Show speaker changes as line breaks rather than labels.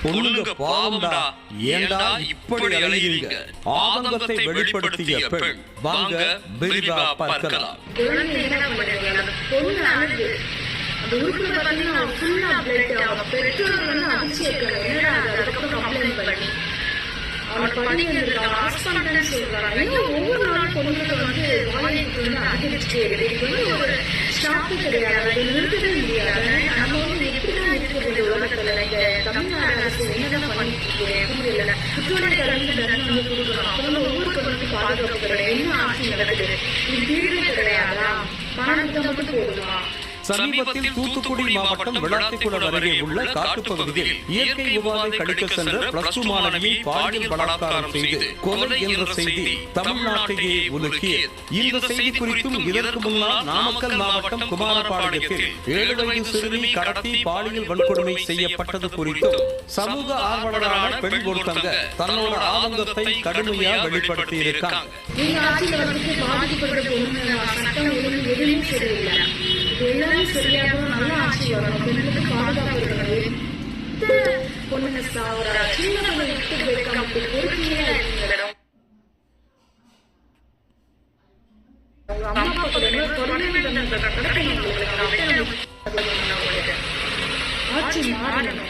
பொண்ணுங்க பாவம்டா, ஏண்டா இப்படி அலைகிறீங்க? ஆதங்கத்தை வெளிப்படுத்திய பெண். வாங்க விரிவா பார்க்கலாம்.
அந்த உறுப்புல பாத்தீங்கன்னா ஃபுல்லா பிளட். அவங்க பெற்றோர்கள் வந்து அதிர்ச்சியிருக்காங்க. என்னடா அதுக்கப்புறம் கம்ப்ளைண்ட் பண்ணி அவனை பண்ணியிருக்காங்க, அரெஸ்ட் பண்ணலன்னு சொல்றாங்க. இன்னும் ஒவ்வொரு நாளும் பொண்ணுங்களுக்கு வந்து வாய்ப்பு வந்து அதிகரிச்சுட்டே இருக்கு. இது வந்து ஒரு ஸ்டாப்பு கிடையாது, அது நிறுத்தவே முடியாது. நம்ம வந்து எப்படிதான் இருக்கிறது உலகத்துல? இந்த தமிழ்நாடு அரசு என்னதான் பண்ணிட்டு இருக்கு புரியல. குற்றவாளி கலந்து தண்டனை வந்து கொடுக்கணும். அப்ப வந்து ஒவ்வொரு பொண்ணுக்கு பாதுகாப்பு கிடையாது. என்ன ஆட்சி நடக்குது? இது தீர்வே கிடையாதா? பணத்தை மட்டும் போடுமா?
சமீபத்தில் தூத்துக்குடி மாவட்டம் விளாத்திக்குளம் அருகே உள்ள காட்டுப்பகுதியில் இயற்கை உபாதை கடிக்க சென்ற பிளஸ் 2 மாணவியை பாலியல் பலாத்காரம் செய்து கொலை என்ற செய்தி தமிழ்நாட்டையே உலுக்கியது. இந்த செய்தி குறித்தும் இதற்கு முன்னால் நாமக்கல் மாவட்டம் குமாரபாளையத்தில் 7 வயது சிறுமி கடத்தி பாலியல் வன்கொடுமை செய்யப்பட்டது குறித்தும் சமூக ஆர்வலரான பெண் ஒருத்தங்க தன்னோட ஆதங்கத்தை கடுமையா வெளிப்படுத்தி இருக்காங்க.
எல்லாமே சரியாக நல்ல ஆட்சி வரணும். பெண்களுக்கு பாதுகாப்பு இருக்கணும். பொண்ணுங்க சாவரா, சின்ன பொண்ணு விட்டு போயிருக்காங்க. பொறுமையா இருக்கணும். அம்மா அப்பா தொடர்ந்து ஆட்சி மாறணும்.